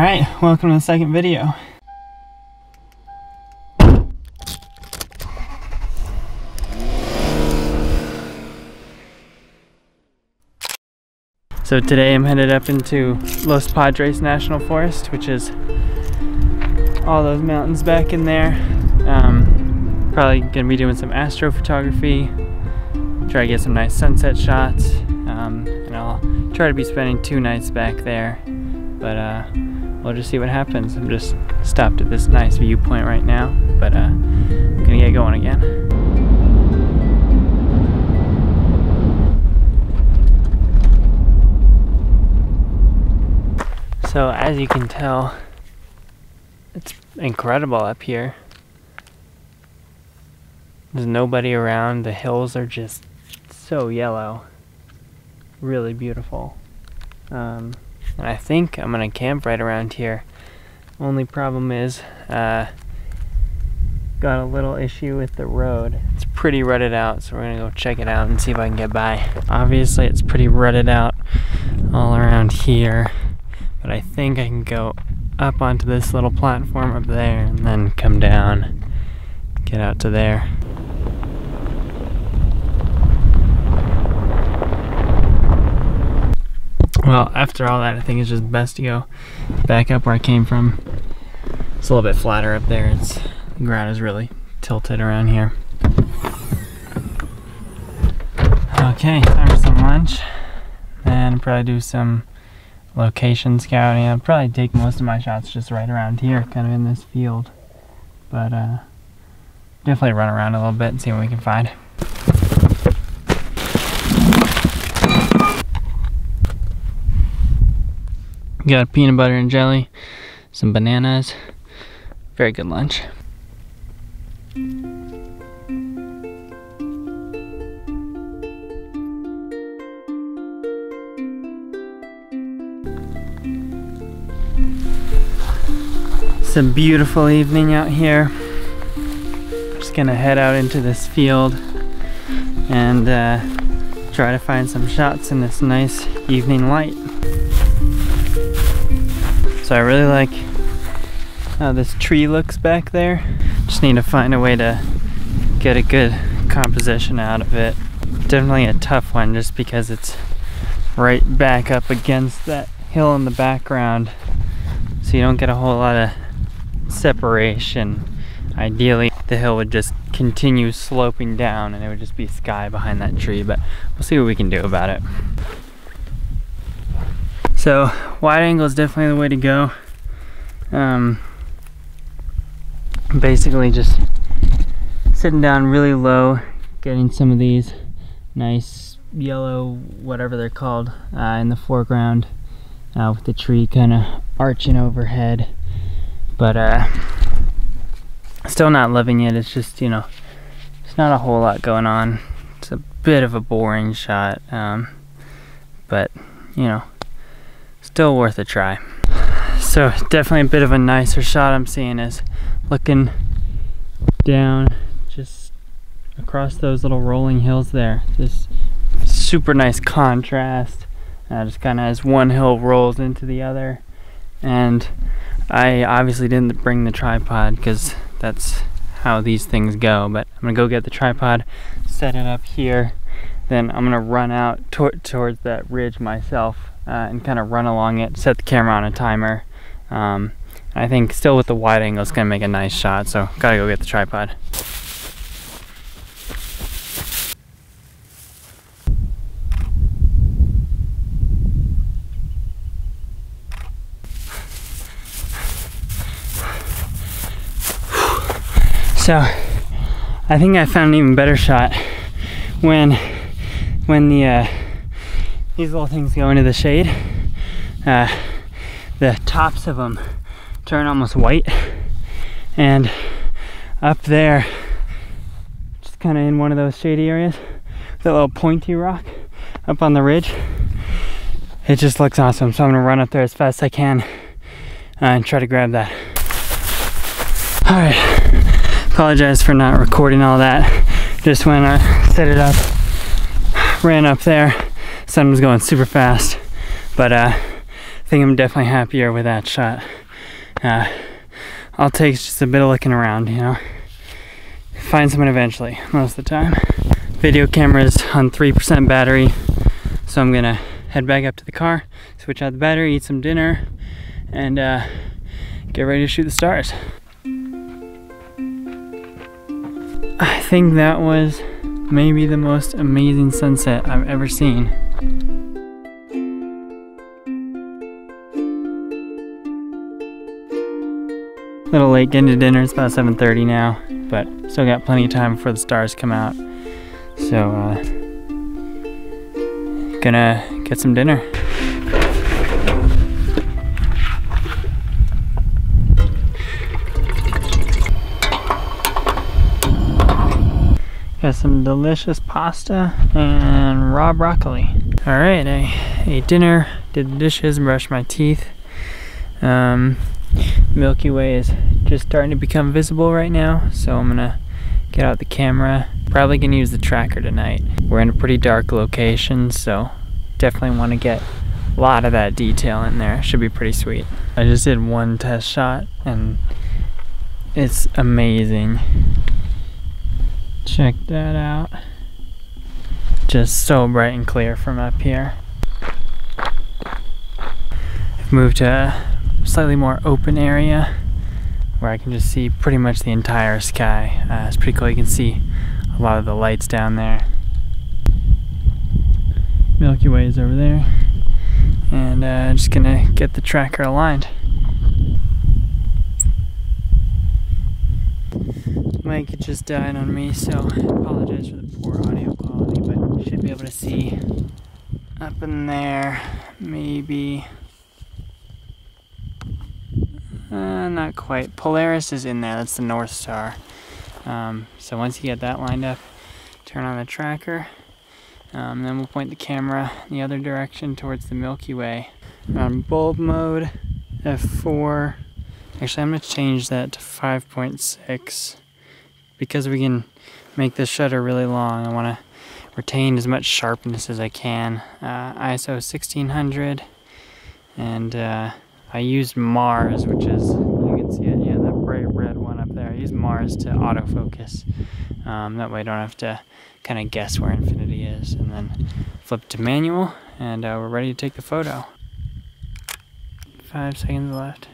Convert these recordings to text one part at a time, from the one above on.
Alright, welcome to the second video. So today I'm headed up into Los Padres National Forest, which is all those mountains back in there. Probably gonna be doing some astrophotography, try to get some nice sunset shots, and I'll try to be spending 2 nights back there, but we'll just see what happens. I'm just stopped at this nice viewpoint right now, but I'm gonna get going again. So as you can tell, it's incredible up here. There's nobody around. The hills are just so yellow. Really beautiful. And I think I'm gonna camp right around here. Only problem is, got a little issue with the road. It's pretty rutted out, so we're gonna go check it out and see if I can get by. Obviously it's pretty rutted out all around here, but I think I can go up onto this little platform up there and then come down, get out to there. Well, after all that, I think it's just best to go back up where I came from. It's a little bit flatter up there. The ground is really tilted around here. Okay, time for some lunch. And probably do some location scouting. I'll probably take most of my shots just right around here, kind of in this field. But definitely run around a little bit and see what we can find. Got peanut butter and jelly, some bananas. Very good lunch. It's a beautiful evening out here. Just gonna head out into this field and try to find some shots in this nice evening light. So I really like how this tree looks back there. Just need to find a way to get a good composition out of it. Definitely a tough one just because it's right back up against that hill in the background. So you don't get a whole lot of separation. Ideally, the hill would just continue sloping down and it would just be sky behind that tree, but we'll see what we can do about it. So wide angle is definitely the way to go. Basically just sitting down really low, getting some of these nice yellow, whatever they're called, in the foreground, with the tree kind of arching overhead. But still not loving it. It's just, you know, it's not a whole lot going on. It's a bit of a boring shot, but you know, still worth a try. So definitely a bit of a nicer shot I'm seeing is looking down just across those little rolling hills there. Just super nice contrast, just kind of as one hill rolls into the other. And I obviously didn't bring the tripod because that's how these things go, but I'm gonna go get the tripod, set it up here, then I'm gonna run out towards that ridge myself and kind of run along it, set the camera on a timer. I think still with the wide angle it's gonna make a nice shot, so gotta go get the tripod. So I think I found an even better shot when the these little things go into the shade. The tops of them turn almost white, and up there, just kind of in one of those shady areas, that little pointy rock up on the ridge, it just looks awesome. So I'm gonna run up there as fast as I can and try to grab that. All right, apologize for not recording all that. Just when I set it up, ran up there, sun was going super fast, but I think I'm definitely happier with that shot. all it takes is just a bit of looking around, you know. Find someone eventually, most of the time. Video camera's on 3% battery, so I'm gonna head back up to the car, switch out the battery, eat some dinner, and get ready to shoot the stars. I think that was maybe the most amazing sunset I've ever seen. A little late getting to dinner, it's about 7:30 now, but still got plenty of time before the stars come out. So, gonna get some dinner. Got some delicious pasta and raw broccoli. Alright, I ate dinner, did the dishes, and brushed my teeth. Milky Way is just starting to become visible right now, so I'm gonna get out the camera. Probably gonna use the tracker tonight. We're in a pretty dark location, so definitely want to get a lot of that detail in there. Should be pretty sweet. I just did one test shot and it's amazing. Check that out. Just so bright and clear from up here. I've moved to a slightly more open area where I can just see pretty much the entire sky. It's pretty cool. You can see a lot of the lights down there. Milky Way is over there. And I'm just gonna get the tracker aligned. Mic just died on me, so I apologize for the poor audio quality, but you should be able to see up in there, maybe. Not quite. Polaris is in there, that's the North Star. So once you get that lined up, turn on the tracker, then we'll point the camera in the other direction towards the Milky Way. On bulb mode, f4. Actually, I'm going to change that to 5.6 because we can make the shutter really long. I want to retain as much sharpness as I can. ISO 1600, and I used Mars, which is, you can see it, yeah, that bright red one up there. I used Mars to autofocus. That way I don't have to kind of guess where infinity is. And then flip to manual, and we're ready to take the photo. 5 seconds left.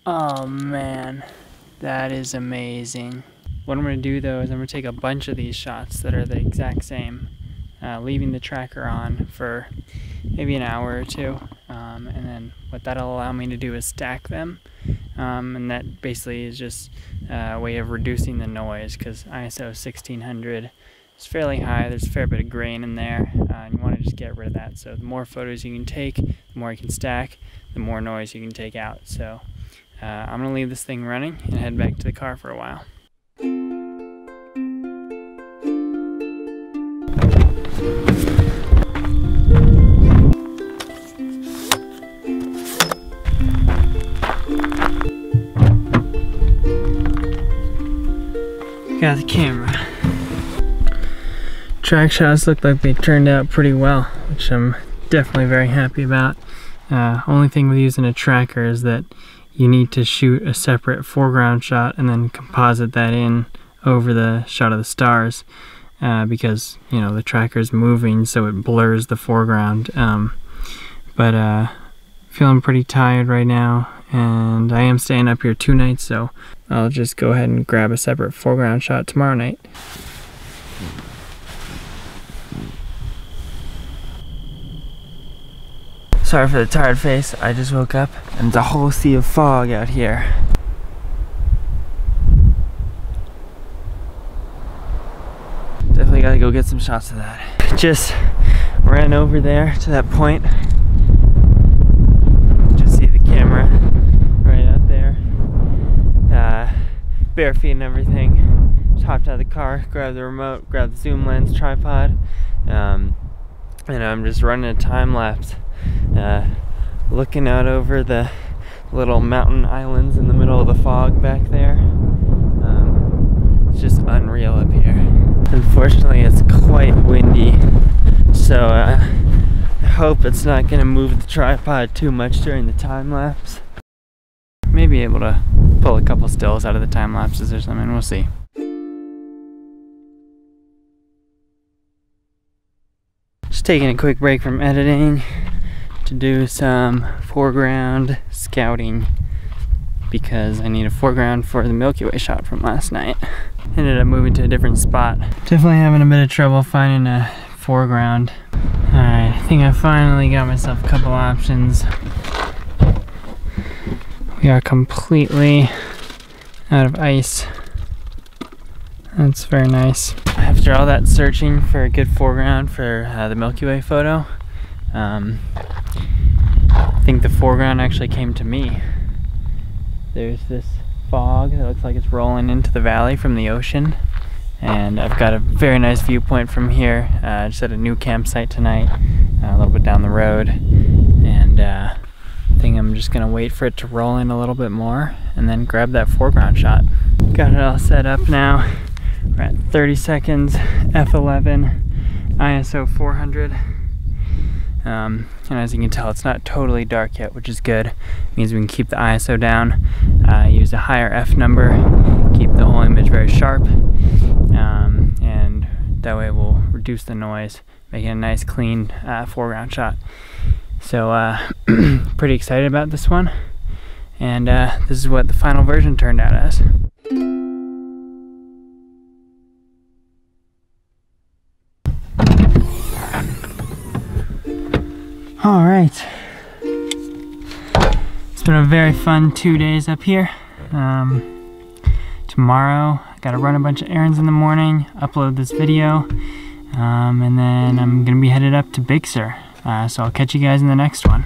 Oh man, that is amazing. What I'm going to do though is I'm going to take a bunch of these shots that are the exact same, leaving the tracker on for maybe an hour or two, and then what that'll allow me to do is stack them, and that basically is just a way of reducing the noise, because ISO 1600 is fairly high. There's a fair bit of grain in there, and you want to just get rid of that. So the more photos you can take, the more you can stack, the more noise you can take out. So I'm going to leave this thing running and head back to the car for a while. Got the camera. Track shots look like they turned out pretty well, which I'm definitely very happy about. Only thing with using a tracker is that you need to shoot a separate foreground shot and then composite that in over the shot of the stars, because you know the tracker is moving, so it blurs the foreground. But feeling pretty tired right now, and I am staying up here 2 nights, so I'll just go ahead and grab a separate foreground shot tomorrow night. Sorry for the tired face, I just woke up and there's a whole sea of fog out here. Definitely gotta go get some shots of that. Just ran over there to that point. Just see the camera right out there. Bare feet and everything. Just hopped out of the car, grabbed the remote, grabbed the zoom lens, tripod, and I'm just running a time lapse. Looking out over the little mountain islands in the middle of the fog back there. It's just unreal up here. Unfortunately, it's quite windy, So I hope it's not gonna move the tripod too much during the time lapse. Maybe able to pull a couple stills out of the time lapses or something, we'll see. Just taking a quick break from editing to do some foreground scouting because I need a foreground for the Milky Way shot from last night. Ended up moving to a different spot. Definitely having a bit of trouble finding a foreground. Alright, I think I finally got myself a couple options. We are completely out of ice. That's very nice. After all that searching for a good foreground for the Milky Way photo, I think the foreground actually came to me. There's this fog that looks like it's rolling into the valley from the ocean, and I've got a very nice viewpoint from here. Just at a new campsite tonight, a little bit down the road, and I think I'm just gonna wait for it to roll in a little bit more and then grab that foreground shot. Got it all set up now. We're at 30 seconds, f11, ISO 400. And as you can tell, it's not totally dark yet, which is good. It means we can keep the ISO down, use a higher f number, keep the whole image very sharp, and that way we'll reduce the noise, making a nice clean foreground shot. So pretty excited about this one, and this is what the final version turned out as. All right, it's been a very fun 2 days up here. Tomorrow, I gotta run a bunch of errands in the morning, upload this video, and then I'm gonna be headed up to Big Sur. So I'll catch you guys in the next one.